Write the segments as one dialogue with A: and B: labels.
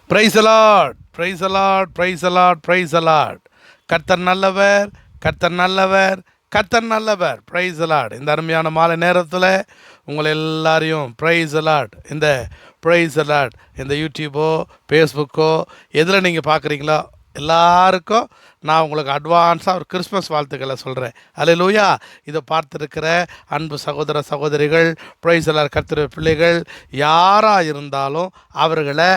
A: Price the Lord, praise the Lord, praise the Lord, praise the Lord. கர்த்தர் நல்லவர், கர்த்தர் நல்லவர், கர்த்தர் நல்லவர். Praise the Lord. இந்த அருமையான மாலை நேரத்தில் உங்களை எல்லாரையும் பிரைஸ் அலாட், இந்த பிரைஸ் அலாட் இந்த யூடியூபோ ஃபேஸ்புக்கோ எதில் நீங்கள் பார்க்குறீங்களோ எல்லாருக்கும் நான் உங்களுக்கு அட்வான்ஸாக ஒரு கிறிஸ்மஸ் வாழ்த்துக்களை சொல்கிறேன். அல்லேலூயா. இதை பார்த்துருக்கிற அன்பு சகோதர சகோதரிகள், பிரைஸ் அலாட் கர்த்தருடைய பிள்ளைகள் யாராக இருந்தாலும் அவர்களை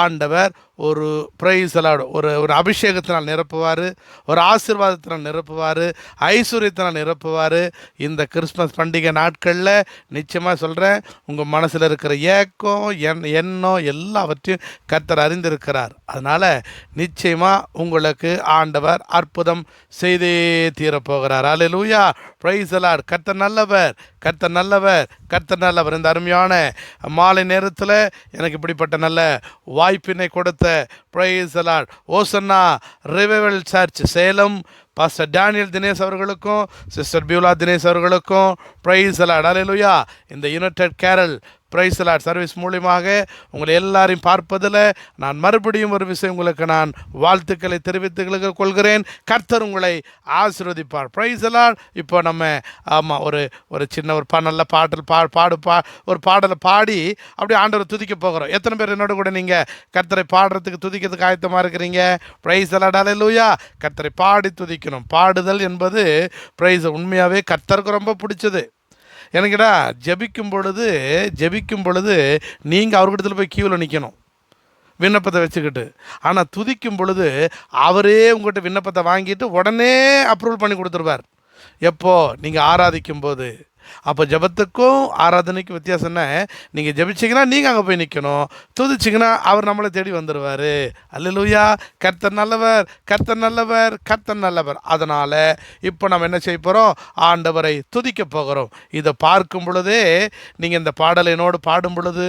A: ஆண்டவர் ஒரு பிரைஸ் அலாட் ஒரு அபிஷேகத்தினால் நிரப்புவார், ஒரு ஆசீர்வாதத்தினால் நிரப்புவார், ஐஸ்வர்யத்தினால் நிரப்புவார். இந்த கிறிஸ்மஸ் பண்டிகை நாட்களில் நிச்சயமாக சொல்கிறேன், உங்கள் மனசில் இருக்கிற ஏக்கம் எண்ணம் எல்லாவற்றையும் கர்த்தர் அறிந்திருக்கிறார். அதனால் நிச்சயமாக உங்களுக்கு ஆண்டவர் அற்புதம் செய்தே தீரப்போகிறார். அல்லேலூயா. Price the Lord. கர்த்தர் நல்லவர், கர்த்தர் நல்லவர், கர்த்தர் நல்லவர். இந்த அருமையான மாலை நேரத்தில் எனக்கு இப்படிப்பட்ட நல்ல வாய்ப்பினை கொடுத்த praise the Lord Hosanna Revival Church Salem pastor Daniel Dinesh அவர்களுக்கும் சிஸ்டர் பியூலா தினேஷ் அவர்களுக்கும் பிரைஸ் அலாட். அல்லேலூயா. இந்த united carol praise the Lord service மூலியமாக உங்களை எல்லாரையும் பார்ப்பதில் நான் மறுபடியும் ஒரு விஷயம் உங்களுக்கு நான் வாழ்த்துக்களை தெரிவித்துக் கொள்கிறேன். கர்த்தர் உங்களை ஆசீர்வதிப்பார். Praise the Lord. இப்போ நம்ம ஆமாம் ஒரு சின்ன ஒரு நல்ல பாடல் ஒரு பாடலை பாடி அப்படியே ஆண்டவரை துதிக்க போகிறோம். எத்தனை பேர் என்னோட கூட நீங்கள் கர்த்தரை பாடுறதுக்கு துதிக்கிறதுக்கு ஆயத்தமாக இருக்கிறீங்க? Praise the Lord. அல்லேலூயா. கர்த்தரை பாடி துதிக்கணும். பாடுதல் என்பது பிரைஸ் உண்மையாகவே கர்த்தருக்கு ரொம்ப பிடிச்சது. எனக்குடா ஜெபிக்கும் பொழுது நீங்கள் அவர்கிட்ட போய் கியூவில் நிற்கணும் விண்ணப்பத்தை வச்சுக்கிட்டு. ஆனால் துதிக்கும் பொழுது அவரே உங்கள்கிட்ட விண்ணப்பத்தை வாங்கிட்டு உடனே அப்ரூவல் பண்ணி கொடுத்துருவார். எப்போ? நீங்கள் ஆராதிக்கும் போது. அப்போ ஜெபத்துக்கும் ஆராதனைக்கும் வித்தியாசம் என்ன? நீங்கள் ஜெபிச்சிங்கன்னா நீங்கள் அங்கே போய் நிற்கணும், துதிச்சிங்கன்னா அவர் நம்மளை தேடி வந்துடுவார். அல்லேலூயா. கர்த்தர் நல்லவர், கர்த்தர் நல்லவர், கர்த்தர் நல்லவர். அதனால் இப்போ நம்ம என்ன செய்ய போகிறோம்? ஆண்டவரை துதிக்க போகிறோம். இதை பார்க்கும் பொழுதே நீங்கள் இந்த பாடலை என்னோடு பாடும் பொழுது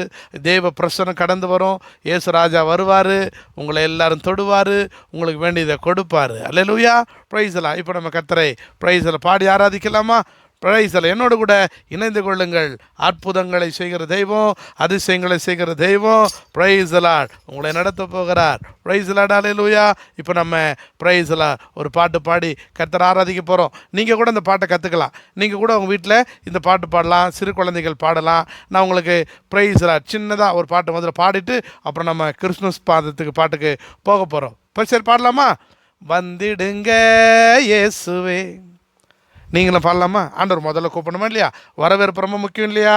A: தேவ பிரசன்னம் கடந்து வரும். இயேசு ராஜா வருவார், உங்களை எல்லாரும் தொடுவார், உங்களுக்கு வேண்டியதை கொடுப்பார். அல்லேலூயா. பிரைஸ்லாம். இப்போ நம்ம கர்த்தரை பிரைஸில் பாடி ஆராதிக்கலாமா? பிரைஸில் என்னோடு கூட இணைந்து கொள்ளுங்கள். அற்புதங்களை செய்கிற தெய்வம், அதிசயங்களை செய்கிற தெய்வம் பிரைஸ் அலாட் உங்களை நடத்த போகிறார். Praise the Lord. அல்லேலூயா. இப்போ நம்ம பிரைஸ் அலாட் ஒரு பாட்டு பாடி கர்த்தரை ஆராதிக்க போகிறோம். நீங்கள் கூட இந்த பாட்டை கற்றுக்கலாம். நீங்கள் கூட உங்கள் வீட்டில் இந்த பாட்டு பாடலாம், சிறு குழந்தைகள் பாடலாம். நான் உங்களுக்கு பிரைஸ் அலாட் சின்னதாக ஒரு பாட்டு முதல்ல பாடிட்டு அப்புறம் நம்ம கிறிஸ்மஸ் பாட்டுக்கு போக போகிறோம். இப்போ சரி பாடலாமா? வந்திடுங்க இயேசுவே. நீங்களும் பாடலாமா? ஆண்டவர் முதல்ல கூப்பிடணுமா இல்லையா? வரவேற்பு ரொம்ப முக்கியம் இல்லையா?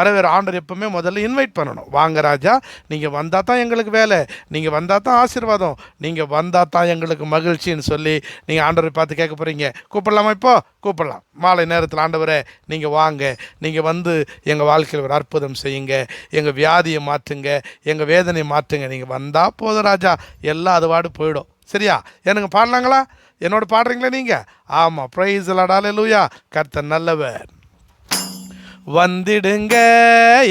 A: ஆண்டவர் எப்பவுமே முதல்ல இன்வைட் பண்ணணும். வாங்க ராஜா, நீங்கள் வந்தால் தான் எங்களுக்கு வேலை, நீங்கள் வந்தால் தான் ஆசீர்வாதம், நீங்கள் வந்தால் தான் எங்களுக்கு மகிழ்ச்சின்னு சொல்லி நீங்கள் ஆண்டவரை பார்த்து கேட்க போகிறீங்க. கூப்பிடலாமா? இப்போ கூப்பிடலாம். மாலை நேரத்தில் ஆண்டவரே நீங்கள் வாங்க, நீங்கள் வந்து எங்கள் வாழ்க்கையில் ஒரு அற்புதம் செய்யுங்க, எங்கள் வியாதியை மாற்றுங்க, எங்கள் வேதனையை மாற்றுங்க. நீங்கள் வந்தால் போதும் ராஜா, எல்லாம் அதுவாடு போயிடும். சரியா? எனக்கு பாடலாங்களா? என்னோட பாடுறீங்களா நீங்கள்? ஆமாம். Praise the Lord. அல்லேலூயா. கர்த்தர் நல்லவர். வந்திடுங்க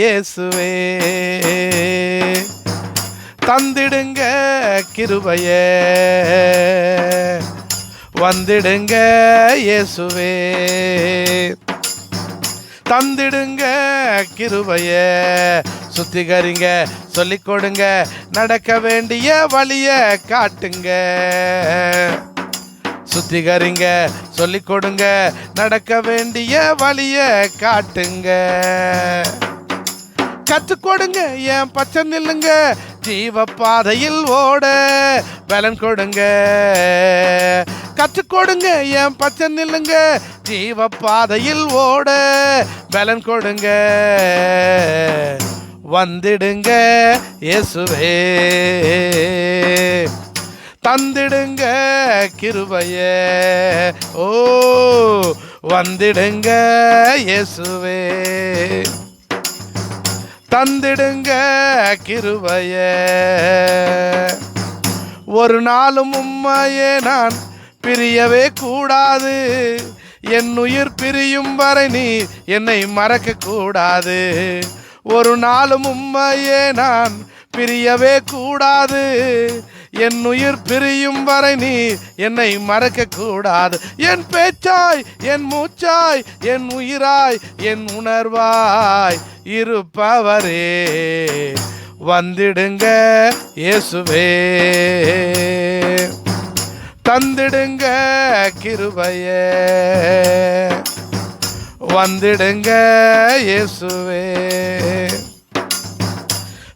A: இயேசுவே, தந்திடுங்க கிருபையே. வந்திடுங்க இயேசுவே, தந்திடுங்க கிருபையே. சுத்திகரிங்க, சொல்லிக் கொடுங்க, நடக்க வேண்டிய வழியை காட்டுங்க. சுத்திகரிங்க, சொல்லிக் கொடுங்க, நடக்க வேண்டிய வழியை காட்டுங்க. கற்றுக் கொடுங்க, என் பச்சை நில்லுங்க, ஜீவ பாதையில் ஓட பலன் கொடுங்க. கற்றுக் கொடுங்க, என் பச்சை நில்லுங்க, ஜீவ பாதையில் ஓட பலன் கொடுங்க. வந்திடுங்க இயேசுவே, தந்திடுங்க கிருபையே. ஓ வந்திடுங்க இயேசுவே, தந்திடுங்க கிருபையே. ஒரு நாளும் உம்மையே நான் பிரியவே கூடாது, என் உயிர் பிரியும் வரை நீ என்னை மறக்க கூடாது. ஒரு நாளும் உம்மையே நான் பிரியவே கூடாது, என் உயிர் பிரியும் வரை நீ என்னை மறக்க கூடாது. என் பேச்சாய், என் மூச்சாய், என் உயிராய், என் உணர்வாய் இருப்பவரே. வந்திடுங்க இயேசுவே, தந்திடுங்க கிருபையே, வந்திடுங்க இயேசுவே,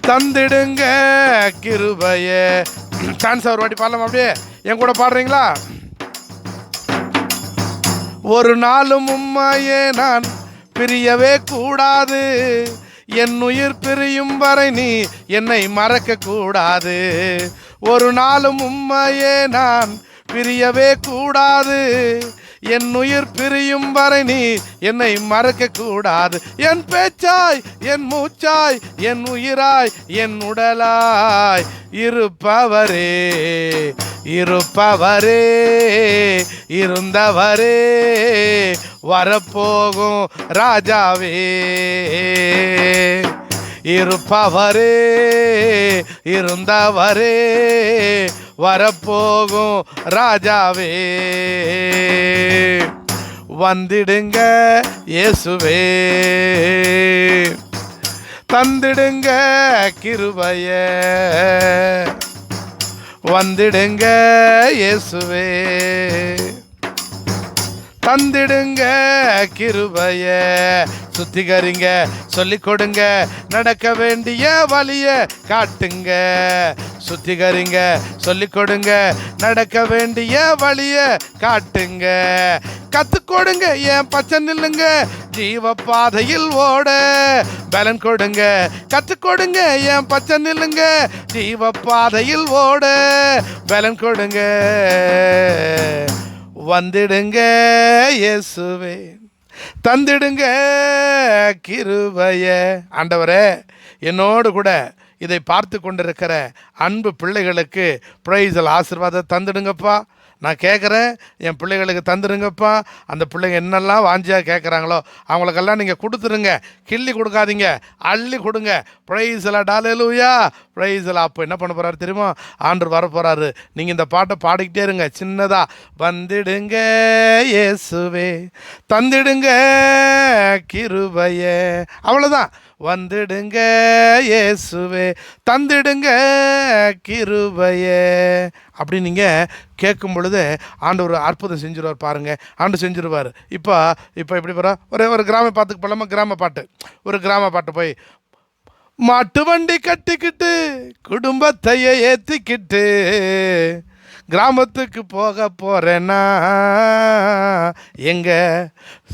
A: தந்திடுங்க கிருபையே. டான்ஸ் ஒரு வாட்டி பாடலாம், அப்படியே என் கூட பாடுறீங்களா? ஒரு நாளும் உம்மையே நான் பிரியவே கூடாது, என் உயிர் பிரியும் வரை நீ என்னை மறக்க கூடாது. ஒரு நாளும் உம்மையே நான் பிரியவே கூடாது, என் உயிர் பிரியும் வரை நீ என்னை மறக்க கூடாது. என் பேச்சாய், என் மூச்சாய், என் உயிராய், என் உடலாய் இருப்பவரே, இருப்பவரே, இருந்தவரே, வரப்போகும் ராஜாவே, இருப்பவரே, இருந்தவரே, வரப்போகும் ராஜாவே, வந்திடுங்க இயேசுவே, தந்திடுங்க கிருபையே, வந்திடுங்க இயேசுவே, தந்திடுங்க கிருபையே. சுத்திகரிங்க, சொல்லிக் கொடுங்க, நடக்க வேண்டிய வழிய காட்டுங்க. சுத்திகரிங்க, சொல்லிக் கொடுங்க, நடக்க வேண்டிய வழிய காட்டுங்க. கத்துக் கொடுங்க, ஏன் பச்சை நில்லுங்க, ஜீவ பாதையில் ஓட பலன் கொடுங்க. கத்துக் கொடுங்க, ஏன் பச்சை நில்லுங்க, ஜீவ பாதையில் ஓட பலன் கொடுங்க. வந்திடுங்க இயேசுவே, தந்திடுங்க கிருபையே. ஆண்டவரே, என்னோடு கூட இதை பார்த்து கொண்டிருக்கிற அன்பு பிள்ளைகளுக்கு பிரைஸ் ஆசீர்வாதம் தந்துடுங்கப்பா. நான் கேட்குறேன், என் பிள்ளைகளுக்கு தந்துடுங்கப்பா. அந்த பிள்ளைங்க என்னெல்லாம் வாஞ்சியாக கேட்குறாங்களோ அவங்களுக்கெல்லாம் நீங்கள் கொடுத்துருங்க. கிள்ளி கொடுக்காதீங்க, அள்ளி கொடுங்க. பிரைஸ் எல்லாம் ஹல்லேலூயா, பிரைஸ் எல்லாம். அப்போ என்ன பண்ண போகிறாரு தெரியுமா? ஆண்டவர் வர போகிறாரு. நீங்கள் இந்த பாட்டை பாடிக்கிட்டே இருங்க சின்னதாக. வந்திடுங்க இயேசுவே, தந்திடுங்க கிருபையே. அவ்வளோதான். வந்திடுங்க இயேசுவே, தந்திடுங்க கிருபையே. அப்படி நீங்கள் கேட்கும் பொழுது ஆண்டவர் அற்புதம் செஞ்சுருவார். பாருங்கள், ஆண்டு செஞ்சுருவார். இப்போ எப்படி போகிறோம்? ஒரு கிராம பாட்டுக்கு போகலாமா? கிராம பாட்டு, ஒரு கிராம பாட்டு போய் மாட்டு வண்டி கட்டிக்கிட்டு குடும்பத்தையே ஏற்றிக்கிட்டு கிராமத்துக்கு போக போகிறேன்னா எங்க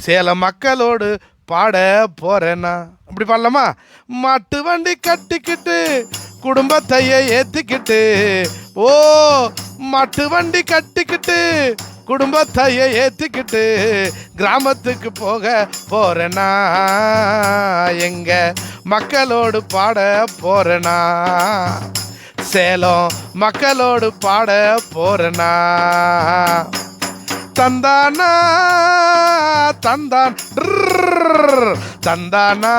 A: சேலம் மக்களோடு பாட போகிறேன்னா. அப்படி பாடலாமா? மாட்டு வண்டி கட்டிக்கிட்டு குடும்பத்தையே ஏற்றிக்கிட்டு, ஓ மாட்டு வண்டி கட்டிக்கிட்டு குடும்பத்தையே ஏற்றிக்கிட்டு கிராமத்துக்கு போக போகிறேன்னா எங்க மக்களோடு பாட போகிறேன்னா, சேலம் மக்களோடு பாட போகிறேன்னா. தந்தானா தந்தான் தந்தானா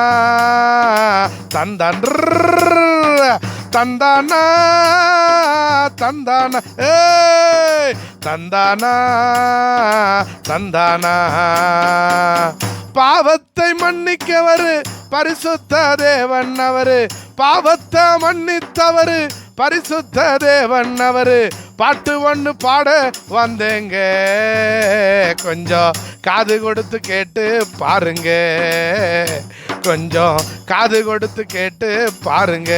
A: தந்தான் தந்தானா தந்தானா தந்தானா தந்தானா. பாவத்தை மன்னிக்கவரு பரிசுத்த தேவன் அவரு, பாவத்தை மன்னித்தவரு பரிசுத்த தேவன் அவரு. பாட்டு ஒன்று பாட வந்தேங்க, கொஞ்சம் காது கொடுத்து கேட்டு பாருங்க, கொஞ்சம் காது கொடுத்து கேட்டு பாருங்க.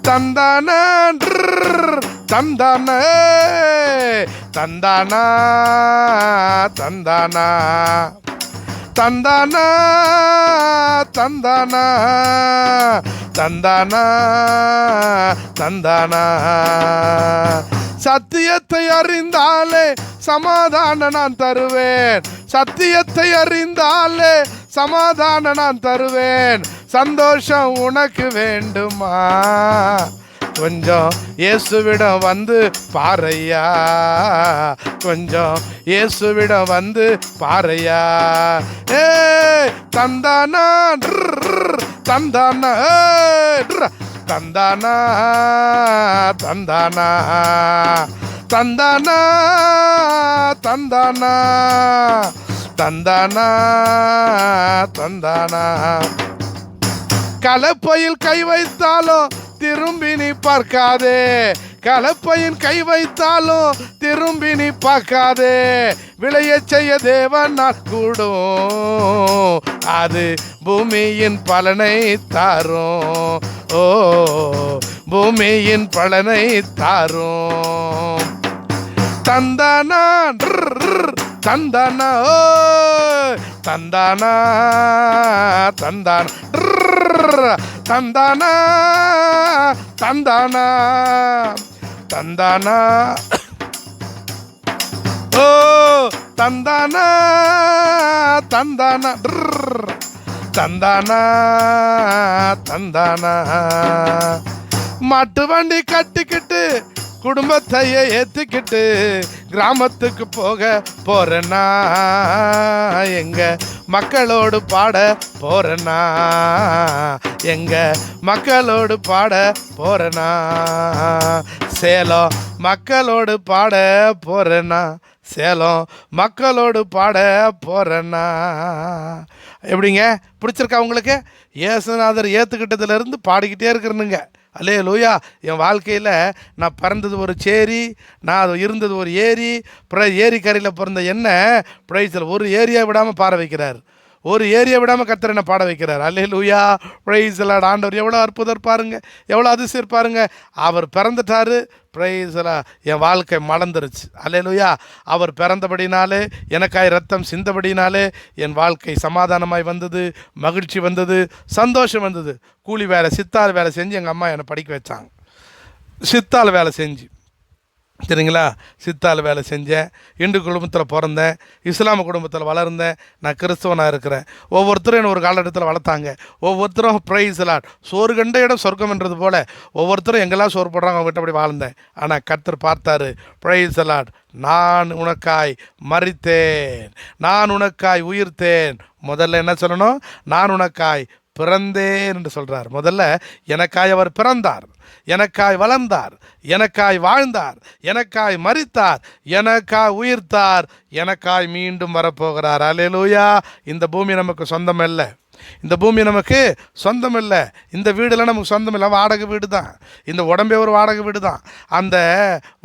A: தந்தானா தந்தானா தந்தானா தந்தானா தந்தானா தந்தானா தந்தானா தந்தானா. சத்தியத்தை அறிந்தாலே சமாதானம் நான் தருவேன், சத்தியத்தை அறிந்தாலே சமாதானம் நான் தருவேன். சந்தோஷம் உனக்கு வேண்டுமா? கொஞ்சம் இயேசுவிடம் வந்து பாரையா, கொஞ்சம் இயேசுவிடம் வந்து பாரையா. ஏ தந்தானா தந்தானா தந்தானா தந்தானா தந்தானா தந்தானா தந்தானா தந்தானா. கலப்பையில் கை வைத்தாலும் திரும்பி நீ பார்க்காதே, கலப்பையின் கை வைத்தாலும் திரும்பி நீ பார்க்காதே. விளைய செய்ய தேவனால் கூடும், அது பூமியின் பலனை தாரும். ஓ, பூமியின் பலனை தாரும். தந்தானா தந்தானா, ஓ தந்தானா தந்தானா தந்தானா தந்தானா தந்தானா, ஓ தந்தானா தந்தானா தந்தானா தந்தானா. மாட்டு வண்டி கட்டிக்கிட்டு குடும்பத்தையே ஏத்துக்கிட்டு கிராமத்துக்கு போக போறேன்னா, எங்க மக்களோடு பாட போறேன்னா, எங்க மக்களோடு பாட போறேன்னா, சேலம் மக்களோடு பாட போறேன்னா, சேலம் மக்களோடு பாட போறேன்னா. எப்படிங்க, பிடிச்சிருக்கா உங்களுக்கு? இயேசுநாதர் ஏற்றுக்கிட்டதுலேருந்து பாடிக்கிட்டே இருக்கிறனுங்க. அல்லேலூயா. என் வாழ்க்கையில் நான் பிறந்தது ஒரு சேரி, நான் இருந்தது ஒரு ஏரி, ஏரிக்கரையில் பிறந்த என்ன பிரைஸில் ஒரு ஏரியா விடாமல் பாட வைக்கிறார், ஒரு ஏரியா விடாமல் கர்த்தர் என்ன பாட வைக்கிறார். அல்லேலூயா, பிரைஸ் லார்ட். ஆண்டவர் எவ்வளோ அற்புதர் பாருங்க, எவ்வளோ அதிசயம் பாருங்க. அவர் பிறந்துட்டாரு, பிரைஸ் லார்ட். என் வாழ்க்கை மலர்ந்துருச்சு. அல்லேலூயா. அவர் பிறந்தபடினாலே, எனக்காய் ரத்தம் சிந்தபடினாலே என் வாழ்க்கை சமாதானமாய் வந்தது, மகிழ்ச்சி வந்தது, சந்தோஷம் வந்தது. கூலி வேலை, சித்தாள் வேலை செஞ்சு எங்கள் அம்மா என்னை படிக்க வச்சாங்க. சித்தாள் வேலை செஞ்சு, சரிங்களா, சித்தாள் வேலை செஞ்சேன். இந்து குடும்பத்தில் பிறந்தேன், இஸ்லாம குடும்பத்தில் வளர்ந்தேன், நான் கிறிஸ்தவனாக இருக்கிறேன். ஒவ்வொருத்தரும் என்னை ஒரு காலகட்டத்தில் வளர்த்தாங்க. ஒவ்வொருத்தரும் பிரைஸ் லார்ட். சோறு கண்ட இடம் சொர்க்கம்ன்றது போல் ஒவ்வொருத்தரும் எங்கெல்லாம் சோறு போடுறாங்க அவங்க அப்படி வாழ்ந்தேன். ஆனால் கர்த்தர் பார்த்தாரு, பிரைஸ் லார்ட். நான் உனக்காய் மரித்தேன், நான் உனக்காய் உயிர்த்தேன். முதல்ல என்ன சொல்லணும்? நான் உனக்காய் பிறந்தேன் என்று சொல்கிறார். முதல்ல எனக்காய் அவர் பிறந்தார், எனக்காய் வளர்ந்தார், எனக்காய் வாழ்ந்தார், எனக்காய் மரித்தார், எனக்காய் உயிர்த்தார், எனக்காய் மீண்டும் வரப்போகிறார். அல்லேலூயா. இந்த பூமி நமக்கு சொந்தம் இல்லை, இந்த பூமி நமக்கு சொந்தம் இல்லை, இந்த வீடெல்லாம் நமக்கு சொந்தம் இல்லை, வாடகை வீடு தான். இந்த உடம்பே ஒரு வாடகை வீடு தான். அந்த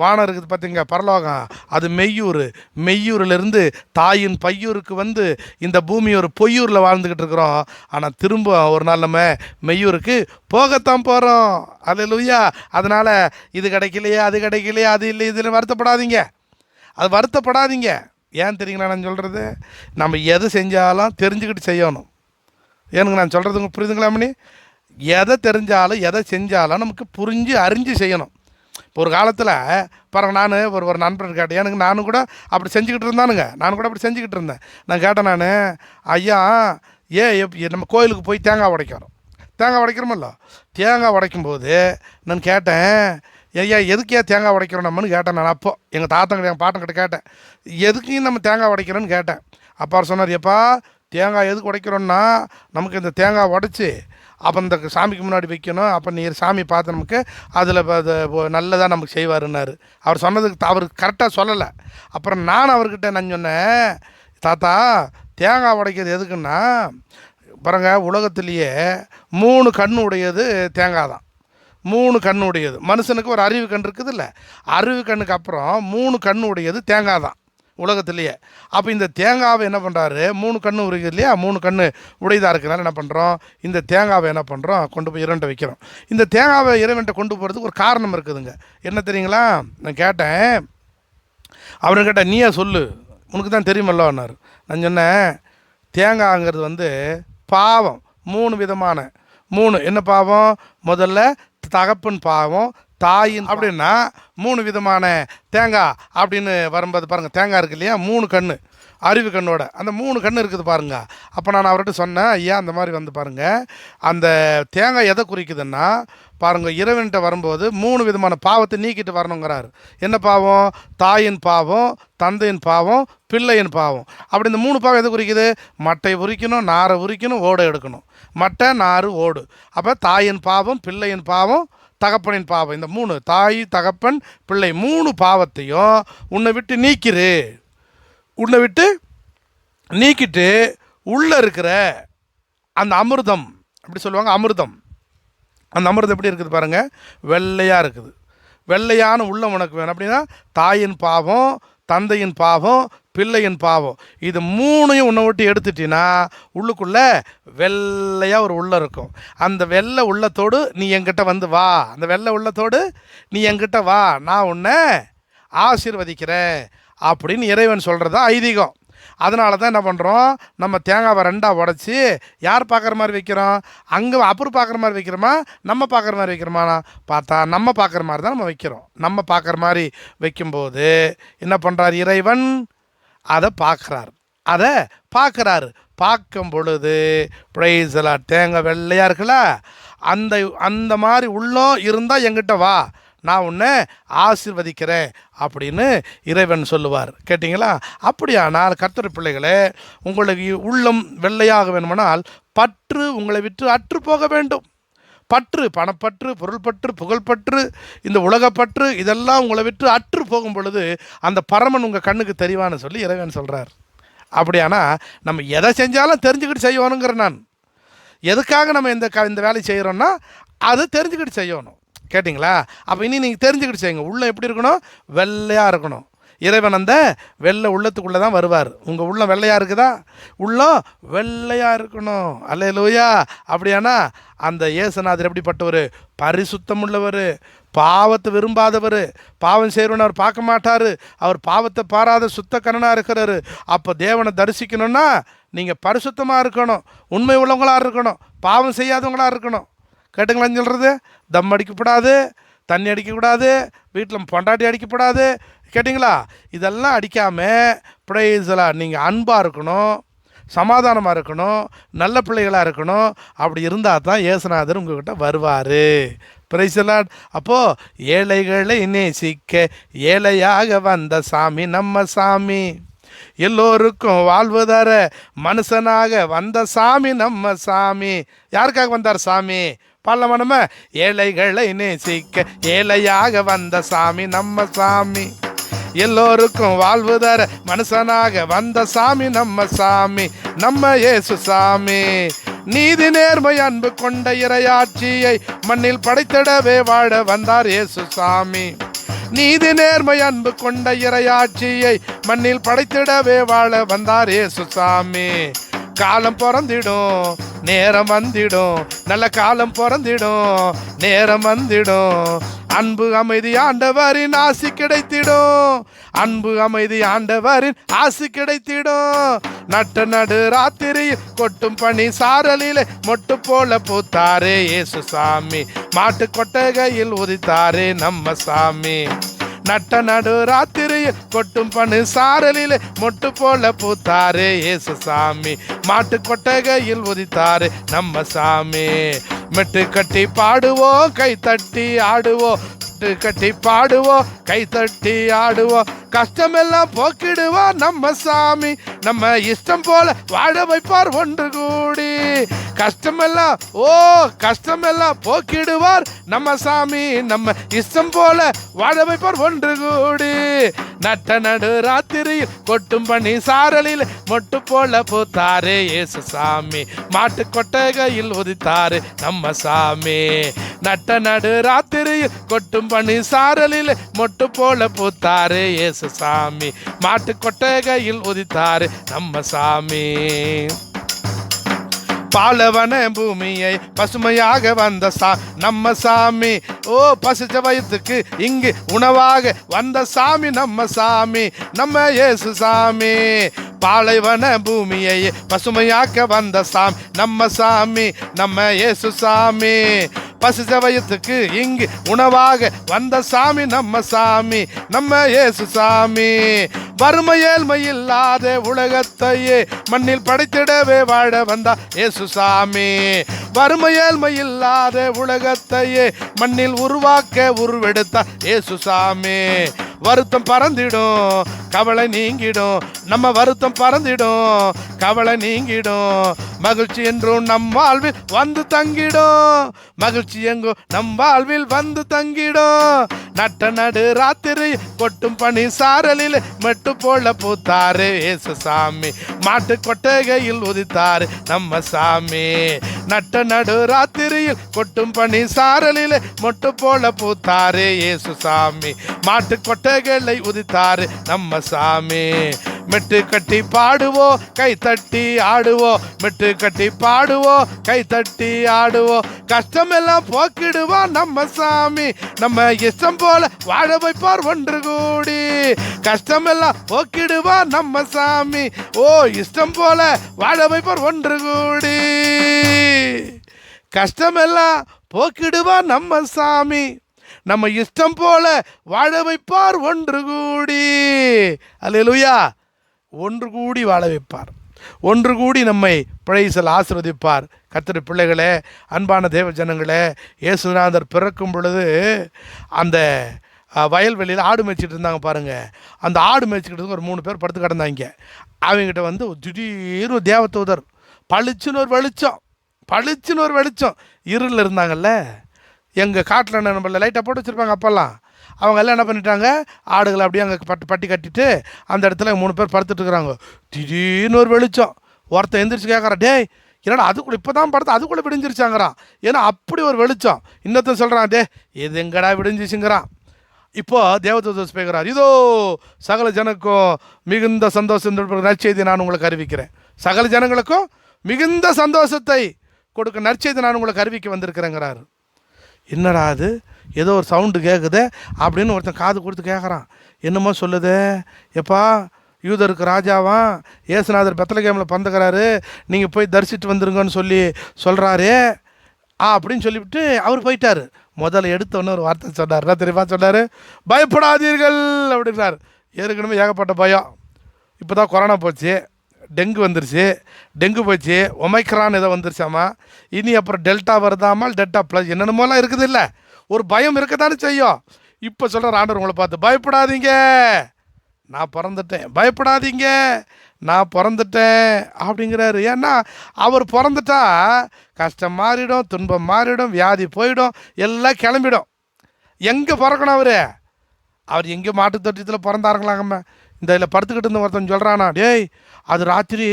A: வானம் இருக்குது பார்த்தீங்க, பரலோகம், அது மெய்யூர். மெய்யூரிலிருந்து தாயின் பையூருக்கு வந்து இந்த பூமி ஒரு பொய்யூரில் வாழ்ந்துக்கிட்டு இருக்கிறோம். ஆனால் திரும்ப ஒரு நாள் நம்ம மெய்யூருக்கு போகத்தான் போகிறோம். அல்லேலூயா. அதனால் இது கிடைக்கலையே, அது கிடைக்கலையே, அது இல்லை, இதில் வருத்தப்படாதீங்க, அது வருத்தப்படாதீங்க. ஏன் தெரியுங்களா நான் சொல்கிறது? நம்ம எது செஞ்சாலும் தெரிஞ்சுக்கிட்டு செய்யணும். ஏனுங்க நான் சொல்கிறது உங்களுக்கு புரியுதுங்களா? மணி, எதை தெரிஞ்சாலும் எதை செஞ்சாலும் நமக்கு புரிஞ்சு அறிஞ்சு செய்யணும். இப்போ ஒரு காலத்தில் பாருங்க, நான் ஒரு நண்பர் கேட்டேன், எனக்கு நானும் கூட அப்படி செஞ்சுக்கிட்டு இருந்தானுங்க, நானும் கூட அப்படி செஞ்சுக்கிட்டு இருந்தேன். நான் கேட்டேன், நான் ஐயா நம்ம கோயிலுக்கு போய் தேங்காய் உடைக்கிறோம், தேங்காய் உடைக்கிறோமல்ல, தேங்காய் உடைக்கும்போது நான் கேட்டேன், ஐயா எதுக்கு தேங்காய் உடைக்கிறோம் நம்மன்னு கேட்டேன். நான் அப்போ எங்கள் தாத்தங்கிட்ட எங்கள் பாட்டங்கிட்ட கேட்டேன், எதுக்கு நம்ம தேங்காய் உடைக்கிறோன்னு கேட்டேன். அப்போ அவர் சொன்னார், எப்பா தேங்காய் எதுக்கு உடைக்கிறோன்னா, நமக்கு இந்த தேங்காய் உடைச்சி அப்போ இந்த சாமிக்கு முன்னாடி வைக்கணும், அப்போ நீ சாமி பார்த்து நமக்கு அதில் நல்லதாக நமக்கு செய்வாருன்னாரு. அவர் சொன்னதுக்கு அவர் கரெக்டாக சொல்லலை. அப்புறம் நான் அவர்கிட்ட நான் சொன்னேன், தாத்தா தேங்காய் உடைக்கிறது எதுக்குன்னா பாருங்க, உலகத்திலேயே 3 கண்ணு உடையது தேங்காய் தான். 3 கண்ணு உடையது. மனுஷனுக்கு ஒரு அறிவு கண் இருக்குது இல்லை, அறிவு கண்ணுக்கு அப்புறம் 3 கண்ணு உடையது தேங்காய் தான் உலகத்திலேயே. அப்போ இந்த தேங்காவை என்ன பண்ணுறாரு, 3 கண்ணு உரிக்குது இல்லையா, 3 கண்ணு உடையதாக இருக்கிறனால என்ன பண்ணுறோம், இந்த தேங்காவை என்ன பண்ணுறோம், கொண்டு போய் இறைவன்ட்ட வைக்கிறோம். இந்த தேங்காவை இறைவன்ட்ட கொண்டு போகிறதுக்கு ஒரு காரணம் இருக்குதுங்க. என்ன தெரியுங்களா? நான் கேட்டேன், அவரை கேட்டேன், நீயே சொல்லு, உனக்கு தான் தெரியுமல்லன்னாரு. நான் சொன்னேன், தேங்காய்ங்கிறது வந்து பாவம் 3 விதமான 3 என்ன பாவம்? முதல்ல தகப்பன் பாவம், தாயின் அப்படின்னா 3 விதமான தேங்காய் அப்படின்னு வரும்போது பாருங்கள், தேங்காய் இருக்கு இல்லையா, 3 கண்ணு அறிவு கண்ணோட அந்த 3 கண்ணு இருக்குது பாருங்க. அப்போ நான் அவர்கிட்ட சொன்னேன், ஐயா அந்த மாதிரி வந்து பாருங்கள், அந்த தேங்காய் எதை குறிக்குதுன்னா பாருங்கள், இறைவன்கிட்ட வரும்போது 3 விதமான பாவத்தை நீக்கிட்டு வரணுங்கிறாரு. என்ன பாவம்? தாயின் பாவம், தந்தையின் பாவம், பிள்ளையின் பாவம். அப்படி இந்த 3 பாவம் எதை குறிக்குது? மட்டை உரிக்கணும், நாரை உரிக்கணும், ஓடை எடுக்கணும். மட்டை, நாறு, ஓடு. அப்போ தாயின் பாவம், பிள்ளையின் பாவம், தகப்பனின் பாவம். இந்த 3 தாய், தகப்பன், பிள்ளை 3 பாவத்தையும் உன்னை விட்டு நீக்கிரு. உன்னை விட்டு நீக்கிட்டு உள்ளே இருக்கிற அந்த அமிர்தம் எப்படி சொல்லுவாங்க, அமிர்தம். அந்த அமிர்தம் எப்படி இருக்குது பாருங்கள், வெள்ளையாக இருக்குது. வெள்ளையான உள்ளம் உனக்கு வேணும். அப்படின்னா தாயின் பாவம், தந்தையின் பாவம், பிள்ளையின் பாவம், இது மூணையும் உன்னை விட்டு எடுத்துட்டீன்னா உள்ளுக்குள்ளே வெள்ளையாக ஒரு உள்ளம் இருக்கும். அந்த வெள்ளை உள்ளத்தோடு நீ என்கிட்ட வந்து வா, அந்த வெள்ளை உள்ளத்தோடு நீ என்கிட்ட வா, நான் உன்னை ஆசீர்வதிக்கிறேன் அப்படின்னு இறைவன் சொல்கிறது தான் ஐதீகம். அதனால தான் என்ன பண்ணுறோம், நம்ம தேங்காவை ரெண்டாக உடச்சி யார் பார்க்குற மாதிரி வைக்கிறோம், அங்கே அப்புறம் பார்க்குற மாதிரி வைக்கிறோமா, நம்ம பார்க்குற மாதிரி வைக்கிறோமா? பார்த்தா நம்ம பார்க்குற மாதிரி தான் நம்ம வைக்கிறோம். நம்ம பார்க்குற மாதிரி வைக்கும்போது என்ன பண்ணுறார் இறைவன், அதை பார்க்குறாரு. பார்க்கும் பொழுது பிரைஸ் தி லார்ட், தேங்காய் வெள்ளையாக இருக்குல்ல, அந்த மாதிரி உள்ளம் இருந்தால் என்கிட்ட வா, நான் உன்னை ஆசீர்வதிக்கிறேன் அப்படின்னு இறைவன் சொல்லுவார். கேட்டிங்களா? அப்படியானால் கர்த்தர் பிள்ளைகளே, உங்களுக்கு உள்ளம் வெள்ளையாக வேணுமானால் பற்று உங்களை விட்டு அற்று போக வேண்டும். பற்று, பணப்பற்று, பொருள்பற்று, புகழ்பற்று, இந்த உலகப்பற்று, இதெல்லாம் உங்களை விட்டு அற்று போகும் பொழுது அந்த பரமன் உங்கள் கண்ணுக்கு தெரிவான்னு சொல்லி இறைவன் சொல்கிறார். அப்படியானா நம்ம எதை செஞ்சாலும் தெரிஞ்சுக்கிட்டு செய்யணுங்கிற நான். எதுக்காக நம்ம இந்த வேலை செய்கிறோன்னா அதை தெரிஞ்சுக்கிட்டு செய்யணும். கேட்டிங்களா? அப்போ இனி நீங்கள் தெரிஞ்சுக்கிட்டு செய்யுங்க. உள்ளம் எப்படி இருக்கணும், வெள்ளையாக இருக்கணும். இறைவன் அந்த வெள்ளை உள்ளத்துக்குள்ளே தான் வருவார். உங்கள் உள்ளம் வெள்ளையாக இருக்குதா? உள்ளம் வெள்ளையாக இருக்கணும். அல்லேலூயா. அப்படியானா அந்த இயேசுநாதர் எப்படிப்பட்டவர், பரிசுத்தம் உள்ளவர், பாவத்தை விரும்பாதவர், பாவம் செய்கிறவன் அவர் பார்க்க மாட்டார், அவர் பாவத்தை பாராத சுத்த கண்ணனாக இருக்கிறாரு. அப்போ தேவனை தரிசிக்கணும்னா நீங்கள் பரிசுத்தமாக இருக்கணும், உண்மை உள்ளவங்களாக இருக்கணும், பாவம் செய்யாதவங்களாக இருக்கணும். கேட்டுங்களான்னு சொல்கிறது, தம் அடிக்கப்படாது, தண்ணி அடிக்கக்கூடாது, வீட்டில் பொண்டாட்டி அடிக்கப்படாது. கேட்டிங்களா? இதெல்லாம் அடிக்காமல் பிரைஸ் தி லார்ட் நீங்கள் அன்பாக இருக்கணும், சமாதானமாக இருக்கணும், நல்ல பிள்ளைகளாக இருக்கணும். அப்படி இருந்தால் தான் இயேசுநாதர் உங்கள்கிட்ட வருவார். Praise the Lord. அப்போது ஏழைகளை நேசிக்க ஏழையாக வந்த சாமி நம்ம சாமி, எல்லோருக்கும் வாழ்வு தர மனுஷனாக வந்த சாமி நம்ம சாமி. யாருக்காக வந்தார் சாமி? பாடலாமா? ஏழைகளை நேசிக்க ஏழையாக வந்த சாமி நம்ம சாமி, எல்லோருக்கும் வாழ்வு தர மனுஷனாக வந்த சாமி நம்ம சாமி, நம்ம இயேசு சாமி. நீதி நேர்மை அன்பு கொண்ட இறையாட்சியை மண்ணில் படைத்திடவே வாழ வந்தார் இயேசு சாமி. நீதி நேர்மை அன்பு கொண்ட இறையாட்சியை மண்ணில் படைத்திடவே வாழ வந்தார் இயேசு சாமி. காலம் பிறந்திடும், நேரம் வந்திடும், நல்ல காலம் பிறந்திடும், நேரம் வந்திடும், அன்பு அமைதி ஆண்டவரின் ஆசி கிடைத்திடும், அன்பு அமைதி ஆண்டவரின் ஆசி கிடைத்திடும். நட்ட நடு ராத்திரியில் கொட்டும் பனி சாரலிலே மொட்டு போல பூத்தாரே இயேசு சாமி, மாட்டு கொட்டகையில் உதித்தாரே நம்ம சாமி. நட்ட நடு ராத்திரியில் கொட்டும் பனு சாரலிலே மொட்டு போல பூத்தாரே இயேசு சாமி, மாட்டு கொட்டகையில் உதித்தாரே நம்ம சாமி. மெட்டு கட்டி பாடுவோம், கை தட்டி ஆடுவோம், மெட்டு கட்டி பாடுவோம், கை தட்டி ஆடுவோம், கஷ்டமெல்லாம் போக்கிடுவார் நம்ம சாமி, நம்ம இஷ்டம் போல வாழ வைப்பார் ஒன்று கூடி. கஷ்டமெல்லாம் போக்கிடுவார் நம்ம சாமி, நம்ம இஷ்டம் போல வாழ வைப்பார் ஒன்று கூடி. நட்ட நடு ராத்திரியில் கொட்டும் பனி சாரலில் மொட்டு போல பூத்தாரே இயேசு சாமி, மாட்டு கொட்டகையில் உதித்தாரே நம்ம சாமி. நட்ட நடு ராத்திரியில் கொட்டும் பனி சாரலில் மொட்டு போல பூத்தாரே இயேசு சாமி, மாட்டு கொட்டகையில் உதித்தாரே நம்ம சாமி. பாலவன பூமியை பசுமையாக வந்த நம்ம சாமி, பசிச்ச வயிற்றுக்கு இங்கு உணவாக வந்த சாமி நம்ம சாமி, நம்ம இயேசு சாமி. பாலைவன பூமியை பசுமையாக்க வந்த சாமி நம்ம சாமி, நம்ம இயேசு சாமி. பசிச்ச வயிற்றுக்கு இங்கு உணவாக வந்த சாமி நம்ம சாமி, நம்ம இயேசு சாமி. வறுமை ஏழ்மை இல்லாத உலகத்தையே மண்ணில் படைத்திடவே வாழ வந்தா இயேசு சாமி. வறுமை ஏழ்மை இல்லாத உலகத்தையே மண்ணில் உருவாக்க உருவெடுத்தா இயேசு சாமி. வருத்தம் பறந்திடும், கவலை நீங்கிடும், நம்ம வருத்தம் பறந்திடும், கவலை நீங்கிடும், மகிழ்ச்சி என்றும் நம் வாழ்வில் வந்து தங்கிடும், மகிழ்ச்சி எங்கும் நம் வாழ்வில் வந்து தங்கிடும். நட்ட நடு ராத்திரி கொட்டும் பனி சாரலில் மெட்டு போல பூத்தாரு இயேசு சாமி, மாட்டு கொட்டகையில் உதித்தாரு நம்ம சாமி. நட்ட நடு ராத்திரியில் கொட்டும் பனி சாரலிலே மொட்டு போல பூத்தாரே இயேசு சாமி. மாட்டு கொட்டைகளை உதித்தாரு நம்ம சாமி. மெட்டு கட்டி பாடுவோம், கை தட்டி ஆடுவோம். மெட்டு கட்டி பாடுவோம், கை தட்டி ஆடுவோம். கஷ்டமெல்லாம் போக்கிடுவோம் நம்ம சாமி. நம்ம இஷ்டம் போல வாழ வைப்பார் ஒன்று கூடி. கஷ்டமெல்லாம் போக்கிடுவோம் நம்ம சாமி. ஓ, இஷ்டம் போல வாழ வைப்பார் ஒன்று கூடி. கஷ்டமெல்லாம் போக்கிடுவார் நம்ம சாமி. நம்ம இஷ்டம் போல வாழ வைப்பார் ஒன்று கூடி. அல்லேலூயா. ஒன்று கூடி வாழ வைப்பார், ஒன்று கூடி நம்மை பிழைசல் ஆசீர்வதிப்பார். கர்த்தருடைய பிள்ளைகளே, அன்பான தேவ ஜனங்களே, இயேசுநாதர் பிறக்கும் பொழுது அந்த வயல்வெளியில் ஆடு மேய்ச்சிட்டு இருந்தாங்க பாருங்கள். அந்த ஆடு மேய்ச்சிக்கிட்டு ஒரு 3 பேர் படுத்து கிடந்தாங்க. அவங்ககிட்ட வந்து திடீர்னு தேவதூதர் பளிச்சுன்னு ஒரு வெளிச்சம் இருளில் இருந்தாங்கல்ல. எங்கள் காட்டில் நம்மள லைட்டாக போட்டு வச்சுருப்பாங்க அப்போல்லாம். அவங்க எல்லாம் என்ன பண்ணிட்டாங்க, ஆடுகளை அப்படியே அங்கே பட்டி கட்டிட்டு அந்த இடத்துல 3 பேர் படுத்துட்டு இருக்கிறாங்க. திடீர்னு ஒரு வெளிச்சம். ஒருத்தன் எந்திரிச்சு கேட்குறான், டேய் என்னடா அதுக்குள்ளே இப்போ தான் படுத்து அதுக்குள்ளே விடிஞ்சிருச்சாங்கிறான். ஏன்னா அப்படி ஒரு வெளிச்சம். இன்னொருத்தன் சொல்கிறான், டே இது எங்கடா விடிஞ்சிச்சுங்கிறான். இப்போது தேவதூதர் பேசுகிறார், இதோ சகல ஜனக்கும் மிகுந்த சந்தோஷம் நற்செய்தி நான் உங்களுக்கு அறிவிக்கிறேன். சகல ஜனங்களுக்கும் மிகுந்த சந்தோஷத்தை கொடுக்க நற்செய்தி நான் உங்களுக்கு அறிவிக்க வந்திருக்கிறேங்கிறாரு. என்னடா அது, ஏதோ ஒரு சவுண்டு கேட்குது அப்படின்னு ஒருத்தன் காது கொடுத்து கேட்குறான். என்னமோ சொல்லுது, எப்பா யூதருக்கு ராஜாவான் இயேசுநாதர் பெத்லகேமில் பிறந்துக்கிறாரு, நீங்கள் போய் தரிசிட்டு வந்துருங்கன்னு சொல்கிறாரு அப்படின்னு சொல்லிவிட்டு அவர் போயிட்டார். முதல்ல எடுத்தோன்னு ஒரு வார்த்தை சொன்னார். என்ன தெரியுமா சொன்னார்? பயப்படாதீர்கள் அப்படின்னார். ஏற்கனவே ஏகப்பட்ட பயம். இப்போ தான் கொரோனா போச்சு, டெங்கு வந்துருச்சு, டெங்கு போச்சு, ஒமைக்ரான் ஏதோ வந்துருச்சாமா, இனி அப்புறம் டெல்டா வருதாமா, டெல்டா ப்ளஸ் என்னென்னமோலாம் இருக்குது. இல்லை, ஒரு பயம் இருக்கத்தானே செய்யும். இப்போ சொல்கிற ஆண்டவர் உங்களை பார்த்து, பயப்படாதீங்க நான் பிறந்துட்டேன், பயப்படாதீங்க நான் பிறந்துட்டேன் அப்படிங்கிறாரு. ஏன்னா அவர் பிறந்துட்டா கஷ்டம் மாறிடும், துன்பம் மாறிடும், வியாதி போயிடும், எல்லாம் கிளம்பிடும். எங்கே பிறக்கணும் அவர் எங்கே மாட்டு தொட்டியத்தில் பிறந்தாருங்களாங்கம்மா. இந்த இதில் படுத்துக்கிட்டு இருந்த ஒருத்தன் சொல்கிறானா, டேய் அது ராத்திரி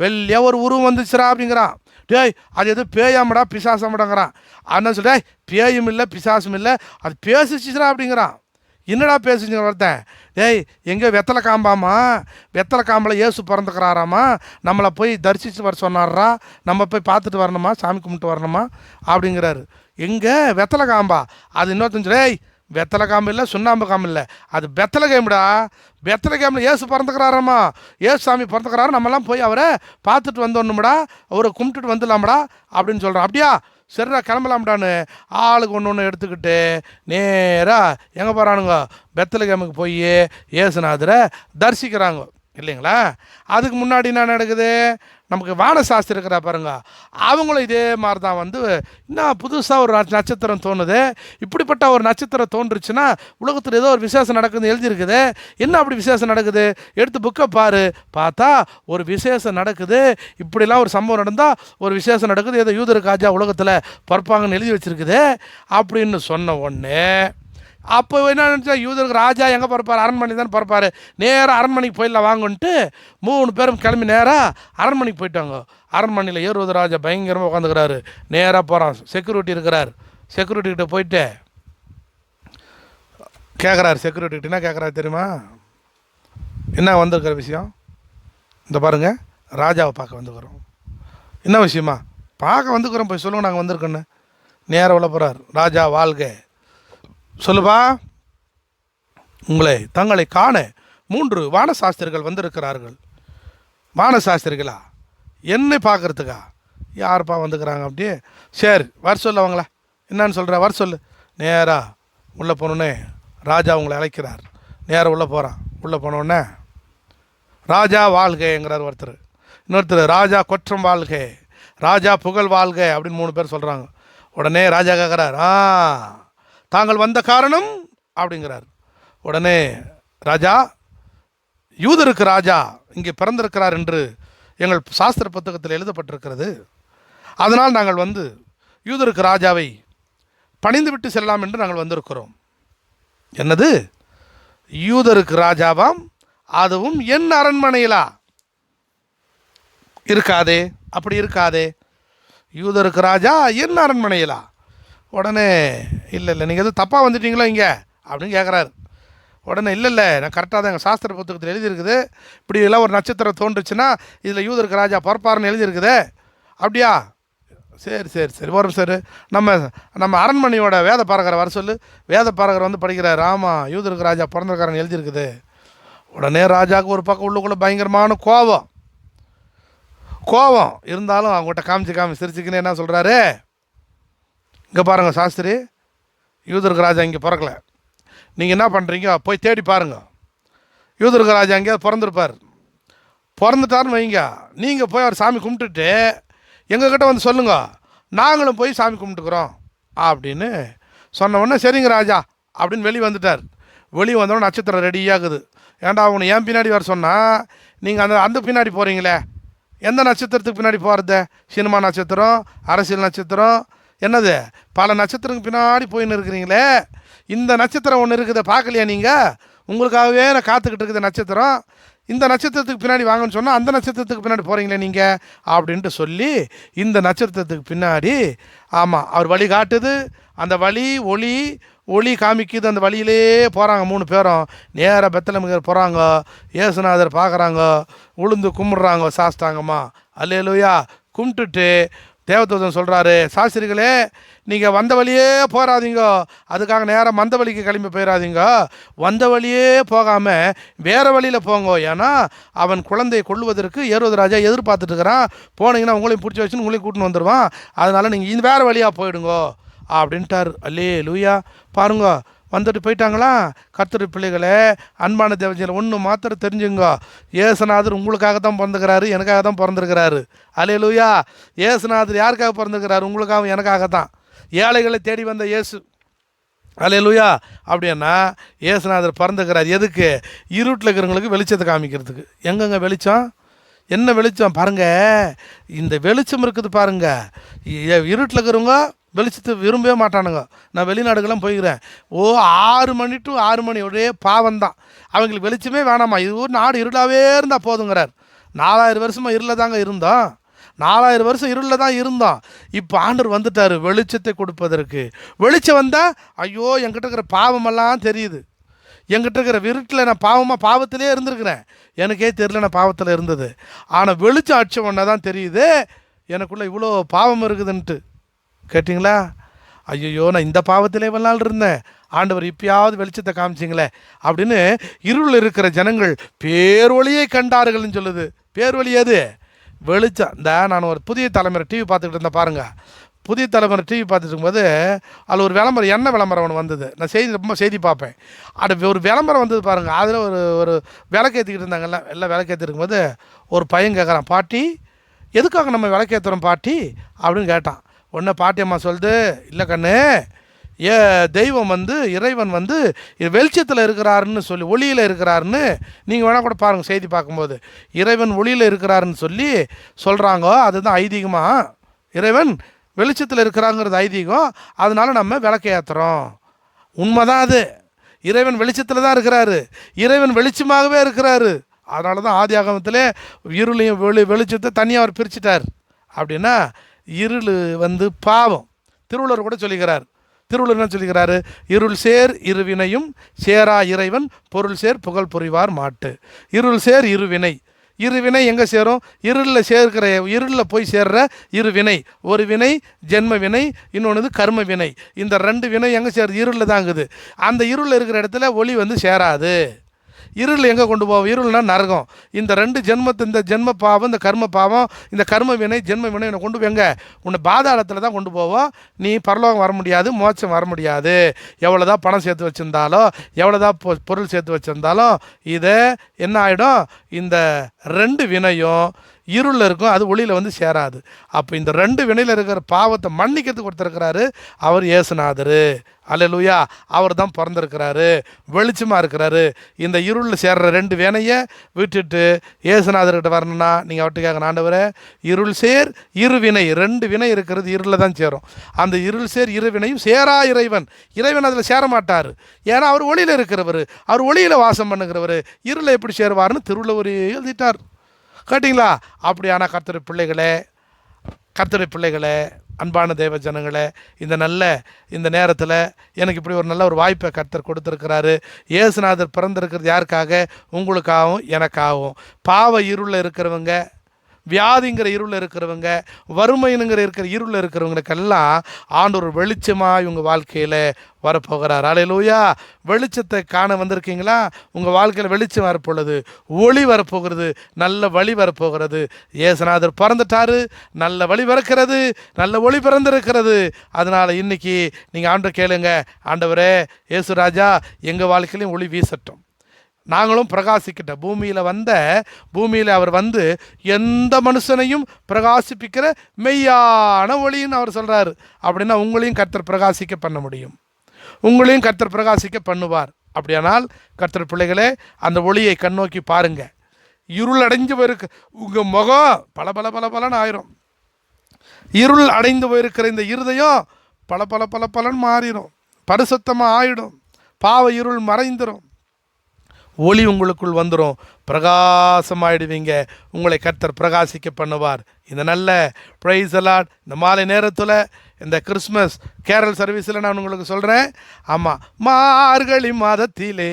A: வெளியே ஒரு உருவம் வந்துச்சுரா அப்படிங்கிறான். டேய் அது எதுவும் பேயாமடா பிசாசமடாங்கிறான். அண்ணன் சொல்ல, பேயும் இல்லை பிசாசும் இல்லை, அது பேசிச்சுரா அப்படிங்கிறான். என்னடா பேசுச்சுங்க ஒருத்தன். டேய் எங்கே வெத்தலை காம்பில் இயேசு பிறந்துக்கிறாராமா, நம்மளை போய் தரிசித்து வர சொன்னார்ரா, நம்ம போய் பார்த்துட்டு வரணுமா, சாமி கும்பிட்டு வரணுமா அப்படிங்கிறாரு. எங்கே வெத்தலை காம்பா? அது இன்னொருத்தன் சொல்ல, டேய் வெத்தலை காம்பு இல்லை, சுண்ணாம்பு காம்பு இல்லை, அது பெத்தலகேம்டா. பெத்தலகேமில் இயேசு பிறந்துக்கிறாராம்மா, இயேசு சாமி பிறந்துக்கிறாரு, நம்மலாம் போய் அவரை பார்த்துட்டு வந்தோன்னும்டா, அவரை கும்பிட்டுட்டு வந்துடலாம்டா அப்படின்னு சொல்கிறான். அப்படியா, சரிடா கிளம்பலாம்டான்னு ஆளுக்கு ஒன்று எடுத்துக்கிட்டு நேராக எங்கே போகிறானுங்க, பெத்தலகேமுக்கு போய் இயேசுநாதரை தரிசிக்கிறாங்க இல்லைங்களா. அதுக்கு முன்னாடி என்ன நடக்குது, நமக்கு வானசாஸ்திரி இருக்கிறா பாருங்க, அவங்களும் இதே மாதிரி தான் வந்து இன்னும் புதுசாக ஒரு நட்சத்திரம் தோணுது. இப்படிப்பட்ட ஒரு நட்சத்திரம் தோன்றுச்சுன்னா உலகத்தில் ஏதோ ஒரு விசேஷம் நடக்குதுன்னு எழுதியிருக்குது. என்ன அப்படி விசேஷம் நடக்குது, எடுத்து புக்கை பார்த்தா ஒரு விசேஷம் நடக்குது. இப்படிலாம் ஒரு சம்பவம் நடந்தால் ஒரு விசேஷம் நடக்குது, ஏதோ யூதருக்கு ராஜா உலகத்தில் பிறப்பாங்கன்னு எழுதி வச்சுருக்குது அப்படின்னு சொன்ன உடனே அப்போ என்ன நினச்சா, யூதருக்கு ராஜா எங்கே பிறப்பார், அரண்மனை தான் பிறப்பார், நேராக அரண்மனைக்கு போயிடலாம் வாங்கன்ட்டு 3 பேரும் கிளம்பி நேராக அரண்மனைக்கு போயிட்டாங்க. அரண்மனையில் ஏறுவது ராஜா பயங்கரமாக உட்காந்துக்கிறாரு. நேராக போகிறான், செக்யூரிட்டி இருக்கிறார். செக்யூரிட்டிகிட்ட போயிட்டு கேட்குறாரு. செக்யூரிட்டிகிட்ட என்ன கேட்குறாரு தெரியுமா, என்ன வந்திருக்கிற விஷயம், இந்த பாருங்கள் ராஜாவை பார்க்க வந்துக்கிறோம். என்ன விஷயமா, பார்க்க வந்துக்கிறோம், போய் சொல்லுங்கள் நாங்கள் வந்திருக்கோன்னு. நேராக உள்ள போகிறார். ராஜா வாழ்க, சொல்லுப்பா, தங்களை காண 3 வானசாஸ்திரிகள் வந்திருக்கிறார்கள். வானசாஸ்திரிகளா, என்னை பார்க்குறதுக்கா? யாருப்பா வந்துக்கிறாங்க அப்படியே? சரி வர சொல்ல அவங்கள, என்னன்னு சொல்கிற வர சொல்லு. நேராக உள்ளே போனோடனே ராஜா உங்களை அழைக்கிறார். நேராக உள்ளே போகிறான். உள்ளே போனோடனே ராஜா வாழ்கைங்கிறார் ஒருத்தர். இன்னொருத்தர் ராஜா கொற்றம் வாழ்க, ராஜா புகழ் வாழ்க அப்படின்னு 3 பேர் சொல்கிறாங்க. உடனே ராஜா கேட்குறார், தாங்கள் வந்த காரணம் அப்படிங்கிறார். உடனே ராஜா, யூதருக்கு ராஜா இங்கே பிறந்திருக்கிறார் என்று எங்கள் சாஸ்திர புத்தகத்தில் எழுதப்பட்டிருக்கிறது. அதனால் நாங்கள் வந்து யூதருக்கு ராஜாவை பணிந்து விட்டு செல்லலாம் என்று நாங்கள் வந்திருக்கிறோம். என்னது, யூதருக்கு ராஜாவாம், அதுவும் என் அரண்மனையிலா? இருக்காதே, அப்படி இருக்காதே. யூதருக்கு ராஜா என்ன அரண்மனையிலா? உடனே இல்லை இல்லை நீங்கள் எதுவும் தப்பாக வந்துட்டீங்களோ இங்கே அப்படின்னு கேட்குறாரு. உடனே இல்லை நான் கரெக்டாக தான் எங்கள் சாஸ்திர புத்தகத்தில் எழுதியிருக்குது, இப்படி எல்லாம் ஒரு நட்சத்திரம் தோன்றுச்சுன்னா இதில் யூதருக்கு ராஜா பிறப்பாருன்னு எழுதியிருக்குது. அப்படியா? சரி சரி சரி வரும் சார். நம்ம அரண்மனையோட வேத பாரகரை வர சொல்லு. வேத பாரகர் வந்து படிக்கிறார். ஆமாம், யூதருக்கு ராஜா பிறந்திருக்காரன்னு எழுதியிருக்குது. உடனே ராஜாவுக்கு ஒரு பக்கம் உள்ளுக்குள்ளே பயங்கரமான கோபம் இருந்தாலும் அவங்ககிட்ட காமிச்சு சிரிச்சுக்கின்னு என்ன சொல்கிறாரு, இங்கே பாருங்கள் சாஸ்திரி, யூதருக்கு ராஜா இங்கே பிறக்கல. நீங்கள் என்ன பண்ணுறீங்க, போய் தேடி பாருங்கள். யூதருக்கு ராஜா எங்கேயாவது பிறந்திருப்பார். பிறந்துட்டாருன்னு வைங்க, நீங்கள் போய் அவர் சாமி கும்பிட்டுட்டு எங்ககிட்ட வந்து சொல்லுங்க, நாங்களும் போய் சாமி கும்பிட்டுக்குறோம் அப்படின்னு சொன்ன உடனே சரிங்க ராஜா அப்படின்னு வெளியே வந்துட்டார். வெளியே வந்தோடனே நட்சத்திரம் ரெடியாகுது. ஏன்டா அவனை ஏன் பின்னாடி வர சொன்னால், நீங்கள் அந்த பின்னாடி போகிறீங்களே, எந்த நட்சத்திரத்துக்கு பின்னாடி போகிறது? சினிமா நட்சத்திரம், அரசியல் நட்சத்திரம், என்னது பல நட்சத்திரத்துக்கு பின்னாடி போயின்னு இருக்கிறீங்களே, இந்த நட்சத்திரம் ஒன்று இருக்குது பார்க்கலையா நீங்கள்? உங்களுக்காகவே நான் காத்துக்கிட்டு இருக்குது நட்சத்திரம், இந்த நட்சத்திரத்துக்கு பின்னாடி வாங்கன்னு சொன்னால் அந்த நட்சத்திரத்துக்கு பின்னாடி போகிறீங்களே நீங்கள் அப்படின்ட்டு சொல்லி இந்த நட்சத்திரத்துக்கு பின்னாடி ஆமாம் அவர் வழி காட்டுது. அந்த வழி ஒளி காமிக்குது. அந்த வழியிலே போகிறாங்க 3 பேரும். நேராக பெத்லகேம் போகிறாங்க. இயேசுநாதர் பார்க்குறாங்க, உளுந்து கும்பிட்றாங்க சாஸ்தாங்கம்மா. அல்லேலூயா கும்பிட்டுட்டு தேவதூதன் சொல்கிறாரு, சாஸ்திரிகளே நீங்கள் வந்த வழியே போகாதீங்க, அதுக்காக நேராக மந்த வழிக்கு கிளம்பி போயிடாதீங்க, வந்த வழியே போகாமல் வேறு வழியில் போங்க. ஏன்னா அவன் குழந்தையை கொள்வதற்கு ஏரோது ராஜா எதிர்பார்த்துட்டு இருக்கிறான். போனீங்கன்னா உங்களையும் பிடிச்சி வச்சுன்னு உங்களையும் கூட்டின்னு வந்துடுவான். அதனால் நீங்கள் இந்த வேறு வழியாக போயிடுங்கோ அப்படின்ட்டார். அல்லேலூயா. பாருங்க, வந்துட்டு போயிட்டாங்களா? கர்த்தருடைய பிள்ளைகளே, அன்பான தேவஜன, ஒன்று மாத்திரம் தெரிஞ்சுங்க, இயேசுநாதர் உங்களுக்காக தான் பிறந்துக்கிறாரு, எனக்காக தான் பிறந்திருக்கிறாரு. அல்லேலூயா. இயேசுநாதர் யாருக்காக பிறந்திருக்கிறாரு? உங்களுக்காகவும் எனக்காக தான். ஏழைகளை தேடி வந்த இயேசு. அல்லேலூயா. அப்படின்னா இயேசுநாதர் பிறந்துக்கிறார் எதுக்கு? இருட்டில் இருக்கிறவங்களுக்கு வெளிச்சத்தை காமிக்கிறதுக்கு. எங்கெங்க வெளிச்சம்? என்ன வெளிச்சம் பாருங்கள், இந்த வெளிச்சம் இருக்குது பாருங்கள். இருட்டில் இருக்கிறவங்க வெளிச்சத்தை விரும்பவே மாட்டானுங்க. நான் வெளிநாடுகள்லாம் போய்க்கிறேன். 6 மணி டு 6 மணி ஒரே பாவம்தான். அவங்களுக்கு வெளிச்சமே வேணாமா, இது ஒரு நாடு இருளாகவே இருந்தால் போதுங்கிறார். 4000 வருஷமாக இருளில் தாங்க இருந்தோம். 4000 வருஷம் இருளில் தான் இருந்தோம். இப்போ ஆண்டவர் வந்துட்டார் வெளிச்சத்தை கொடுப்பதற்கு. வெளிச்சம் வந்தால் ஐயோ என்கிட்ட இருக்கிற பாவமெல்லாம் தெரியுது. என்கிட்ட இருக்கிற இருட்டில் நான் பாவத்திலே இருந்திருக்கிறேன், எனக்கே தெரியல நான் பாவத்தில் இருந்தது. ஆனால் வெளிச்சம் அடிச்ச ஒன்றா தான் தெரியுது எனக்குள்ளே இவ்வளோ பாவம் இருக்குதுன்ட்டு. கேட்டிங்களா? ஐயோ நான் இந்த பாவத்திலே இவ்வளோ நாள் இருந்தேன், ஆண்டவர் இப்பயாவது வெளிச்சத்தை காமிச்சிங்களே அப்படின்னு இருளில் இருக்கிற ஜனங்கள் பேரொளியை கண்டார்கள்னு சொல்லுது. பேரொளி எது? வெளிச்சம். நான் ஒரு புதிய தலைமுறை டிவி பார்த்துக்கிட்டு இருந்தேன் பாருங்கள். புதிய தலைமுறை டிவி பார்த்துட்டு இருக்கும்போது அதில் ஒரு விளம்பரம், எண்ணெய் விளம்பரம் ஒன்று வந்தது. நான் ரொம்ப செய்தி பார்ப்பேன். அது ஒரு விளம்பரம் வந்தது பாருங்கள். அதில் ஒரு விளக்கேற்றிக்கிட்டு இருந்தாங்கல்ல, எல்லாம் விளக்கேற்றி இருக்கும்போது ஒரு பையன் கேட்குறான், பாட்டி எதுக்காக நம்ம விளக்கேற்றுறோம் பாட்டி அப்படின்னு கேட்டான். உடனே பாட்டியம்மா சொல்லுது, இல்லை கண்ணு, தெய்வம் இறைவன் வெளிச்சத்தில் இருக்கிறாருன்னு சொல்லி, ஒளியில் இருக்கிறாருன்னு நீங்கள் வேணால் கூட பாருங்கள் செய்தி பார்க்கும்போது, இறைவன் ஒளியில் இருக்கிறாருன்னு சொல்லி சொல்கிறாங்க. அதுதான் ஐதீகமாக, இறைவன் வெளிச்சத்தில் இருக்கிறாங்கிறது ஐதீகம். அதனால நம்ம விளக்க ஏற்றுறோம். உண்மைதான் அது. இறைவன் வெளிச்சத்தில் தான் இருக்கிறாரு, இறைவன் வெளிச்சமாகவே இருக்கிறாரு. அதனால தான் ஆதி ஆகமத்திலே இருளையும் வெளிச்சத்தை தனியாக அவர் பிரிச்சுட்டார். அப்படின்னா இருள் பாவம். திருவள்ளுவர் கூட சொல்லிக்கிறார். திருவள்ளுவர் என்ன சொல்லிக்கிறாரு? இருள் சேர் இருவினையும் சேரா இறைவன் பொருள் சேர் புகழ் புரிவார் மாட்டு. இருள் சேர் இருவினை. இருவினை எங்கே சேரும்? இருளில் போய் சேர்ற இருவினை. ஒரு வினை ஜென்ம வினை, இன்னொன்று கர்ம வினை. இந்த 2 வினை எங்கே சேருது? இருளில் தாங்குது. அந்த இருளில் இருக்கிற இடத்துல ஒளி சேராது. இருள் எங்கே கொண்டு போவோம்? இருள்னா நரகம். இந்த 2 இந்த ஜென்ம பாவம், இந்த கர்ம பாவம், இந்த கர்ம வினை ஜென்ம வினை கொண்டு போய் எங்கே? உன்னை பாதாளத்தில் தான் கொண்டு போவோம். நீ பரலோகம் வர முடியாது, மோட்சம் வர முடியாது. எவ்வளோதான் பணம் சேர்த்து வச்சுருந்தாலும், எவ்வளோதான் பொருள் சேர்த்து வச்சுருந்தாலும், இதை என்ன ஆகிடும்? இந்த 2 வினையும் இருளில் இருக்கும், அது ஒளியில் சேராது. அப்போ இந்த 2 வினையில் இருக்கிற பாவத்தை மன்னிக்கிறதுக்கு கொடுத்துருக்கிறாரு அவர் இயேசுநாதர். அல்லேலூயா. அவர் தான் பிறந்திருக்கிறாரு, வெளிச்சமாக இருக்கிறாரு. இந்த இருளில் சேர்ற 2 வினையை விட்டுட்டு இயேசுநாதர்கிட்ட வரணும்னா நீங்கள் அவர்கிட்ட கேட்கணும், ஆண்டவரே இருள் சேர் இருவினை. 2 வினை இருக்கிறது இருளில் தான் சேரும். அந்த இருள் சேர் இருவினையும் சேரா இறைவன். இறைவன் அதில் சேர மாட்டார். ஏன்னா அவர் ஒளியில் இருக்கிறவர், அவர் ஒளியில் வாசம் பண்ணுகிறவர். இருளை எப்படி சேருவார்னு திருவள்ளுவர் எழுதிட்டார். கேட்டிங்களா? அப்படியான கர்த்தர் பிள்ளைகளே, கர்த்தருடைய பிள்ளைகளே, அன்பான தேவ ஜனங்களே, இந்த நேரத்தில் எனக்கு இப்படி ஒரு நல்ல ஒரு வாய்ப்பை கர்த்தர் கொடுத்துருக்கிறாரு. இயேசுநாதர் பிறந்திருக்கிறது யாருக்காக? உங்களுக்காகவும் எனக்காகவும். பாவ இருளில் இருக்கிறவங்க, வியாதிங்கிற இருளில் இருக்கிறவங்க, வறுமைனுங்கிற இருளில் இருக்கிறவங்களுக்கெல்லாம் ஆண்டவர் வெளிச்சமாக இவங்க வாழ்க்கையில் வரப்போகிறார். அல்லேலூயா. வெளிச்சத்தை காண வந்திருக்கீங்களா? உங்கள் வாழ்க்கையில் வெளிச்சம் வரப்போகுது, ஒளி வரப்போகிறது, நல்ல வழி வரப்போகிறது. இயேசுநாதர் பிறந்துட்டாரு, நல்ல வழி பிறக்கிறது, நல்ல ஒளி பிறந்திருக்கிறது. அதனால் இன்னைக்கு நீங்கள் ஆண்டவர் கேளுங்க, ஆண்டவரே இயேசு ராஜா எங்கள் வாழ்க்கையிலையும் ஒளி வீசட்டும், நாங்களும் பிரகாசிக்கிட்டோம். பூமியில் அவர் வந்து எந்த மனுஷனையும் பிரகாசிப்பிக்கிற மெய்யான ஒளின்னு அவர் சொல்கிறாரு. அப்படின்னா உங்களையும் கர்த்தர் பிரகாசிக்க பண்ண முடியும், உங்களையும் கர்த்தர் பிரகாசிக்க பண்ணுவார். அப்படியானால் கர்த்தர் பிள்ளைகளே, அந்த ஒளியை கண்ணோக்கி பாருங்க. இருள் அடைஞ்சு போயிருக்கு உங்கள் முகம் பல பல பல பலன்னு ஆயிரும். இருள் அடைந்து போயிருக்கிற இந்த இருதயம் பல பல பல பலன்னு மாறிடும், பரிசுத்தமாக ஆயிடும், பாவ இருள் மறைந்துடும், ஒளி உங்களுக்குள் வந்துடும், பிரகாசமாயிடுவீங்க. உங்களை கர்த்தர் பிரகாசிக்க பண்ணுவார். இந்த நல்ல பிரைஸ் தி லார்ட் இந்த மாலை நேரத்தில் இந்த கிறிஸ்மஸ் கேரல் சர்வீஸில் நான் உங்களுக்கு சொல்கிறேன். ஆமாம், மார்கழி மாதத்திலே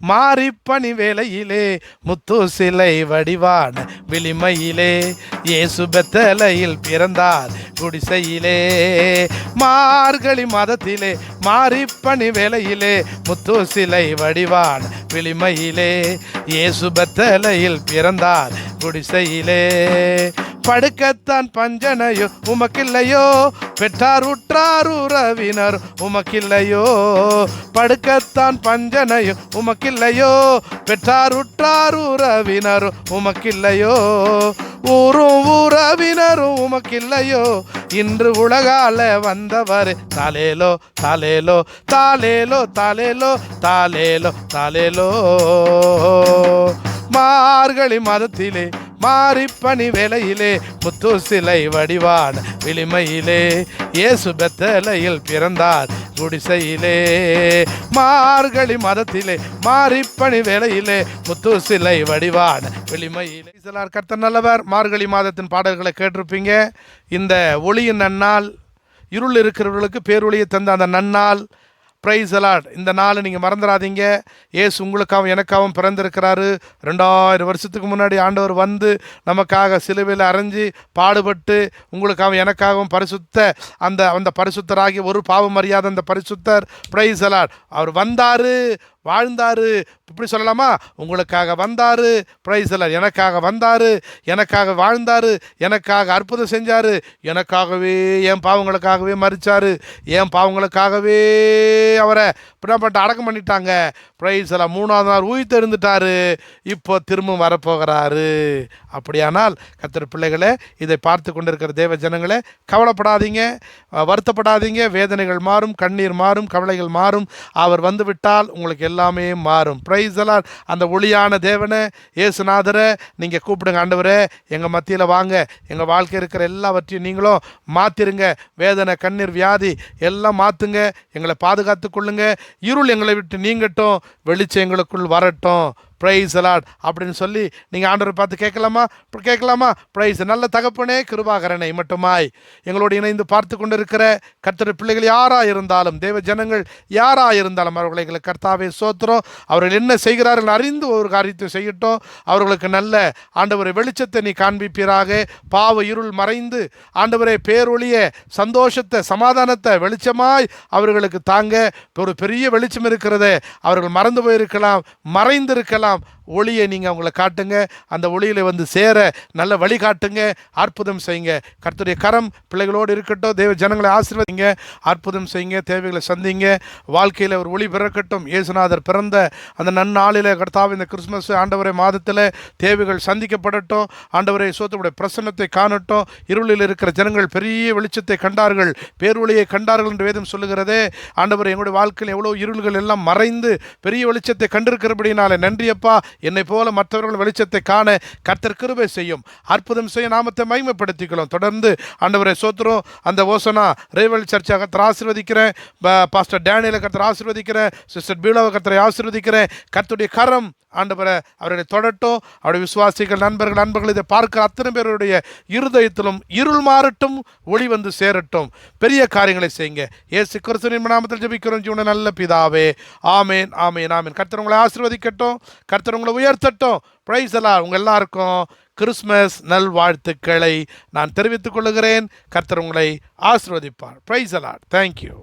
A: மாறி பனி வேளையிலே முத்து சிலை வடிவான விளிமையிலே இயேசு பெத்தேலில் பிறந்தார் குடிசையிலே. மார்கழி மாதத்திலே மாறி பனி வேளையிலே முத்து சிலை வடிவான விளிமையிலே இயேசு பெத்தேலில் பிறந்தார் குடிசையிலே. படுக்கத்தான் பஞ்சனையோ உமக்கில்லையோ, பெற்றார் உற்றார் உறவினர் உமக்கில்லையோ. படுக்கத்தான் பஞ்சனையோ உமக்கில்லையோ, பெற்றார் உற்றார் உறவினர் உமக்கில்லையோ. ஊரும் உறவினரும் உமக்கில்லையோ, இன்று உலகால வந்தவர் தாலேலோ தாலேலோ தாலேலோ தாலேலோ தாலேலோ தாலேலோ. மார்கழி மாதத்திலே மாறி பனி வேளையிலே முத்து சிலை வடிவான விளிமையிலே இயேசு பெத்தேலில் பிறந்தார் குடிசையிலே. மார்கழி மாதத்திலே மாறி பனி வேளையிலே முத்து சிலை வடிவான விளிமையிலே. கர்த்தர் நல்லவர். மார்கழி மாதத்தின் பாடல்களை கேட்டிருப்பீங்க. இந்த ஒளியின் நன்னாள், இருள் இருக்கிறவர்களுக்கு பேரொளியை தந்த அந்த நன்னாள், பிரைஸ் தி லார்ட். இந்த நாள் நீங்கள் மறந்துடாதீங்க. இயேசு உங்களுக்காகவும் எனக்காகவும் பிறந்திருக்கிறாரு. 2000 வருஷத்துக்கு முன்னாடி ஆண்டவர் வந்து நமக்காக சிலுவையில் அரைஞ்சி பாடுபட்டு உங்களுக்காகவும் எனக்காகவும் அந்த பரிசுத்தராகி ஒரு பாவம் அறியாத அந்த பரிசுத்தர், பிரைஸ் தி லார்ட், அவர் வந்தார், வாழ்ந்தார். இப்படி சொல்லலாமா? உங்களுக்காக வந்தார், பிரைஸ் தி லார்ட், எனக்காக வந்தார், எனக்காக வாழ்ந்தார், எனக்காக அற்புதம் செஞ்சார், எனக்காகவே என் பாவங்களுக்காகவே மரிச்சார், என் பாவங்களுக்காகவே அவரை பின்னப்பட்டு அடக்கம் பண்ணிட்டாங்க. Praise the Lord. 3ஆவது நாள் உயிர்த்து எழுந்துட்டாரு, இப்போ திரும்ப வரப்போகிறாரு. அப்படியானால் கர்த்தர் பிள்ளைகளே, இதை பார்த்து கொண்டிருக்கிற தேவ ஜனங்களே, கவலைப்படாதீங்க, வருத்தப்படாதீங்க. வேதனைகள் மாறும், கண்ணீர் மாறும், கவலைகள் மாறும். அவர் வந்து விட்டால் உங்களுக்கு எல்லாமே மாறும். Praise the Lord. அந்த ஒளியான தேவனை, இயேசுநாதரை நீங்கள் கூப்பிடுங்க. ஆண்டவரே எங்கள் மத்தியில் வாங்க, எங்கள் வாழ்க்கை இருக்கிற எல்லாவற்றையும் நீங்களும் மாற்றிருங்க. வேதனை, கண்ணீர், வியாதி எல்லாம் மாற்றுங்க. எங்களை பாதுகாத்து கொள்ளுங்க. இருள் எங்களை விட்டு நீங்கட்டும், வெளிச்சம் எங்களுக்குள் வரட்டும். பிரைஸ் தி லார்ட் அப்படின்னு சொல்லி நீங்கள் ஆண்டவரை பார்த்து கேட்கலாமா? பிரைஸ். நல்ல தகப்பனே, கிருபாகரனை மட்டுமாய் எங்களோடு இணைந்து பார்த்து கொண்டு இருக்கிற கர்த்தருடைய பிள்ளைகள் யாராக இருந்தாலும், தேவ ஜனங்கள் யாராக இருந்தாலும், அவர்களை எங்களுக்கு கர்த்தாவே சோத்திரம். அவர்கள் என்ன செய்கிறார்கள் அறிந்து ஒரு காரியத்தை செய்யட்டும். அவர்களுக்கு நல்ல ஆண்டவரை வெளிச்சத்தை நீ காண்பிப்பீராக. பாவ இருள் மறைந்து ஆண்டவரை பேரொளிய சந்தோஷத்தை, சமாதானத்தை வெளிச்சமாய் அவர்களுக்கு தாங்க. ஒரு பெரிய வெளிச்சம் இருக்கிறது, அவர்கள் மறந்து போயிருக்கலாம், மறைந்திருக்கலாம். ஒளியை நீங்கள் அவங்கள காட்டுங்க. அந்த ஒளியில் வந்து சேர நல்ல வழி காட்டுங்க. அற்புதம் செய்யுங்க. கர்த்தருடைய கரம் பிள்ளைகளோடு இருக்கட்டும். தேவ ஜனங்களை ஆசீர்வதிங்க, அற்புதம் செய்யுங்க, தேவைகளை சந்திங்க. வாழ்க்கையில் ஒரு ஒளி பிறக்கட்டும். இயேசுநாதர் பிறந்த அந்த நன்னாளில் கர்த்தாவே, இந்த கிறிஸ்மஸ் ஆண்டவரை மாதத்தில் தேவைகள் சந்திக்கப்படட்டும். ஆண்டவரை சோத்தருடைய பிரசன்னத்தை காணட்டும். இருளில் இருக்கிற ஜனங்கள் பெரிய வெளிச்சத்தை கண்டார்கள், பேரொளியை கண்டார்கள் என்று வேதம் சொல்லுகிறதே. ஆண்டவரை எங்களுடைய வாழ்க்கையில் எவ்வளோ இருள்கள் எல்லாம் மறைந்து பெரிய வெளிச்சத்தை கண்டிருக்கிறபடினாலே நன்றியப்பா. என்னை போல மற்றவர்கள் வெளிச்சத்தை காண கர்த்தர் கிருபை செய்யும், அற்புதம் செய்ய நாமத்தை மகிமைப்படுத்திக்கலாம். தொடர்ந்து ஆண்டவரை சோத்திரம். அந்த ஓசனா ரேவல் சர்ச்சை கர்த்தர் ஆசீர்வதிக்கிறேன். பாஸ்டர் டேனியலை கர்த்தர் ஆசீர்வதிக்கிறேன். சிஸ்டர் பீலாவை கர்த்தரை ஆசீர்வதிக்கிறேன். கர்த்தருடைய கரம் ஆண்டவரை அவர்களை தொடட்டும். அவருடைய விசுவாசிகள் நண்பர்கள் இதை பார்க்கிற அத்தனை பேருடைய இருதயத்திலும் இருள் மாறட்டும், ஒளி வந்து சேரட்டும். பெரிய காரியங்களை செய்யுங்க. இயேசு கிறிஸ்துவின் நாமத்தில் ஜெபிக்கிறோம் ஜீவன நல்ல பிதாவே. ஆமேன், ஆமேன், ஆமேன். கர்த்தர் உங்களை ஆசீர்வதிக்கட்டும். கர்த்தர் உங்களை உயர்த்தட்டும். பிரைஸ் எல்லாம் உங்கள் எல்லாருக்கும் கிறிஸ்மஸ் நல்வாழ்த்துக்களை நான் தெரிவித்துக் கொள்கிறேன். கர்த்தர் உங்களை ஆசீர்வதிப்பார். பிரைஸ் எல்லாம். தேங்க்யூ.